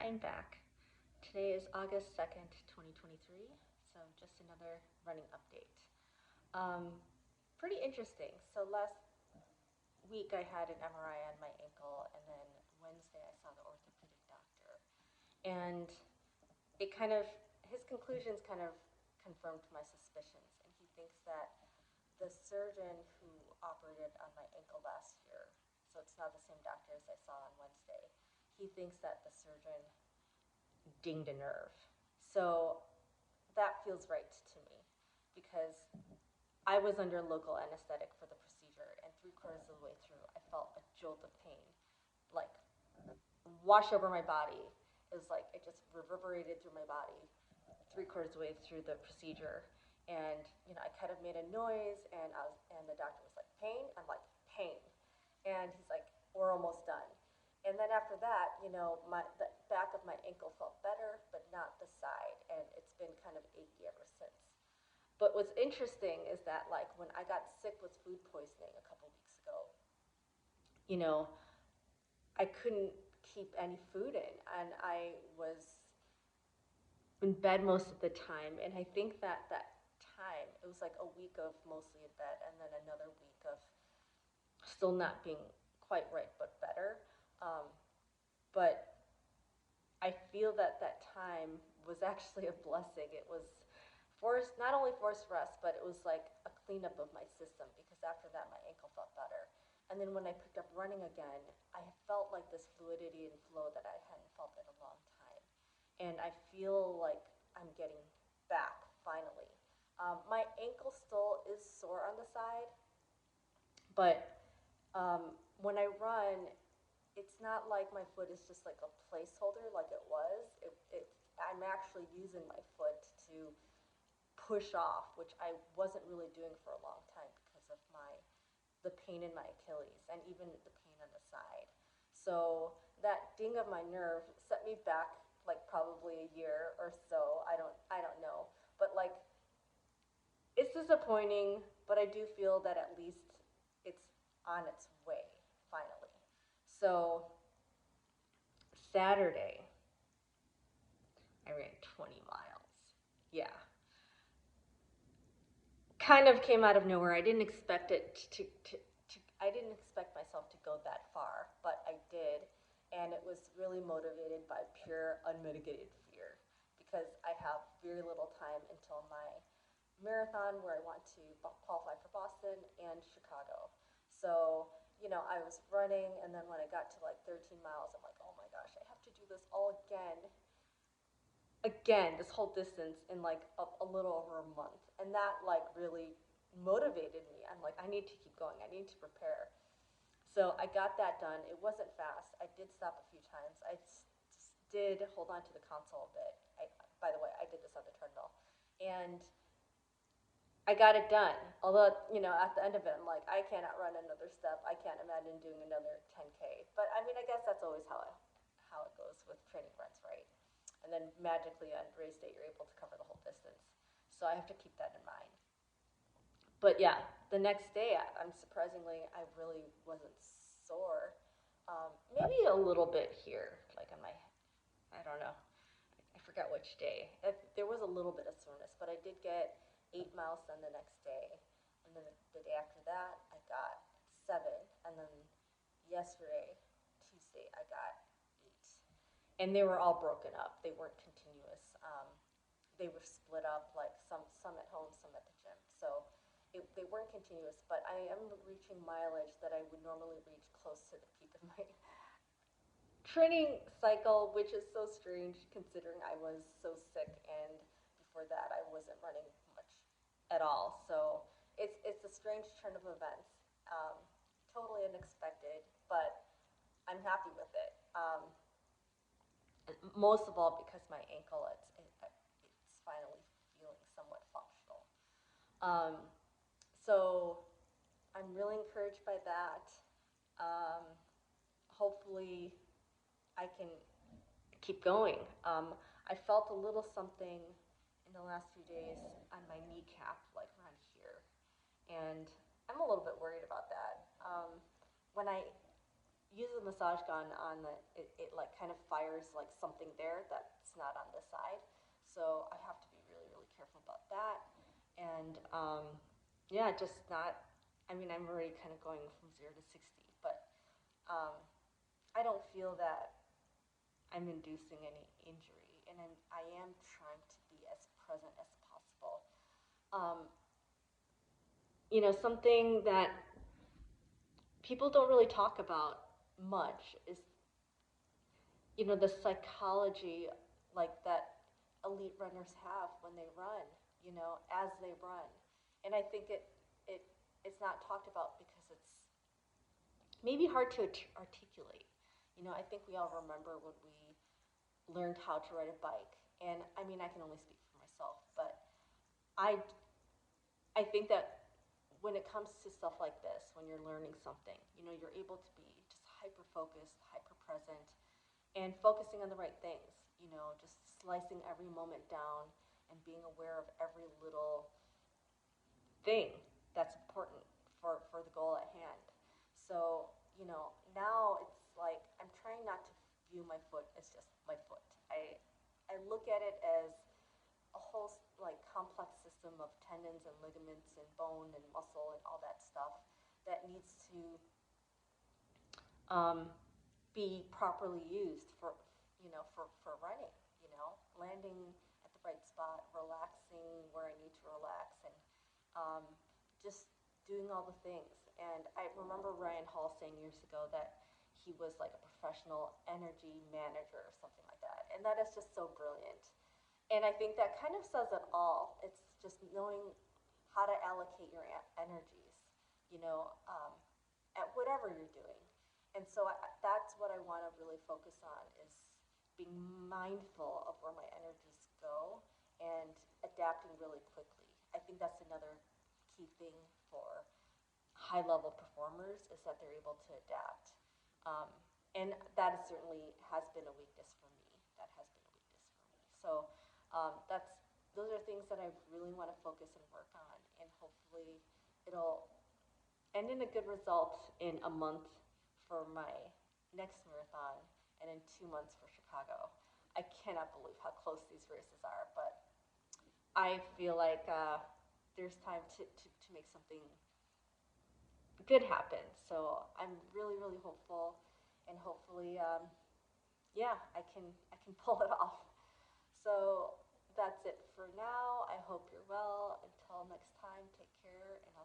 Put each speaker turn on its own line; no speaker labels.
I'm back. Today is August 2nd, 2023, so just another running update. Um, Pretty interesting. So last week I had an MRI on my ankle, and then Wednesday I saw the orthopedic doctor. And it kind of, his conclusions kind of confirmed my suspicions, and he thinks that the surgeon who operated on my ankle last year, so it's not the same doctor as I saw on Wednesday, he thinks that the surgeon dinged a nerve. So that feels right to me because I was under local anesthetic for the procedure, and three-quarters of the way through, I felt a jolt of pain, like wash over my body. It was like it just reverberated through my body three-quarters of the way through the procedure. And I kind of made a noise, and the doctor was like, "Pain?" I'm like, "Pain," and he's like, "We're almost done." And then after that, the back of my ankle felt better, but not the side, and it's been kind of achy ever since. But what's interesting is that, like, when I got sick with food poisoning a couple weeks ago, you know, I couldn't keep any food in, and I was in bed most of the time. And I think that time, it was like a week of mostly in bed, and then another week of still not being quite right, but better. Um, but I feel that time was actually a blessing. It was forced, not only forced rest, but it was like a cleanup of my system because after that my ankle felt better. And then when I picked up running again, I felt like this fluidity and flow that I hadn't felt in a long time. And I feel like I'm getting back finally. My ankle still is sore on the side, but when I run, it's not like my foot is just like a placeholder like it was. I'm actually using my foot to push off, which I wasn't really doing for a long time because of the pain in my Achilles and even the pain on the side. So that ding of my nerve set me back like probably a year or so. I don't know, but like it's disappointing, but I do feel that at least it's on its way finally. So Saturday, I ran 20 miles. Yeah. Kind of came out of nowhere. I didn't expect it I didn't expect myself to go that far, but I did. And it was really motivated by pure unmitigated fear because I have very little time until my marathon where I want to qualify for Boston and Chicago. So, I was running, and then when I got to like 13 miles, I'm like, oh my gosh, I have to do this all again, this whole distance in like a little over a month. And that like really motivated me. I'm like, I need to keep going. I need to prepare. So I got that done. It wasn't fast. I did stop a few times. I did hold on to the console a bit. By the way, I did this on the treadmill. And I got it done. Although, at the end of it, I'm like, I cannot run another step. I can't imagine doing another 10K. But I mean, I guess that's always how it goes with training runs, right? And then magically on race day, you're able to cover the whole distance. So I have to keep that in mind. But yeah, the next day, I'm surprisingly, I really wasn't sore. Maybe a little bit here, like on my, I don't know, I forgot which day. There was a little bit of soreness, but I did get 8 miles done the next day. And then the day after that, I got 7. And then yesterday, Tuesday, I got 8. And they were all broken up. They weren't continuous. They were split up, like some at home, some at the gym. So they weren't continuous, but I am reaching mileage that I would normally reach close to the peak of my training cycle, which is so strange considering I was so sick, and before that I wasn't running much at all. So it's a strange turn of events, um, totally unexpected, but I'm happy with it. Most of all because my ankle, it's finally feeling somewhat functional. Um, so I'm really encouraged by that. Um, Hopefully, I can keep going. I felt a little something in the last few days on my kneecap, like around here, and I'm a little bit worried about that. When I use a massage gun on it like kind of fires like something there that's not on this side. So I have to be really, really careful about that. And yeah, just not, I mean, I'm already kind of going from 0 to 60, but um, I don't feel that I'm inducing any injury. And I am trying to be as present as possible. Um, something that people don't really talk about much is the psychology like that elite runners have when they run, as they run. And I think it it's not talked about because it's maybe hard to articulate. I think we all remember when we learned how to ride a bike. And I mean, I can only speak for myself, but I I think that when it comes to stuff like this, when you're learning something, you're able to be just hyper focused, hyper present, and focusing on the right things, just slicing every moment down and being aware of every little thing that's important for the goal at hand. So, now it's like I'm trying not to view my foot as just my foot. I look at it as a whole like complex system of tendons and ligaments and bone and muscle and all that stuff that needs to um, be properly used for running, landing at the right spot, relaxing where I need to relax, and um, just doing all the things. And I remember Ryan Hall saying years ago that he was like a professional energy manager or something like that. And that is just so brilliant. And I think that kind of says it all. It's just knowing how to allocate your energies, you know, um, at whatever you're doing. And so that's what I want to really focus on is being mindful of where my energies go and adapting really quickly. I think that's another key thing for high level performers is that they're able to adapt. Um, and that certainly has been a weakness for me. That has been a weakness for me. So that's those are things that I really want to focus and work on, and hopefully it'll end in a good result in a month for my next marathon and in 2 months for Chicago. I cannot believe how close these races are, but I feel like there's time to make something good happen. So I'm really, really hopeful, and hopefully, yeah, I can pull it off. So that's it for now. I hope you're well. Until next time, take care and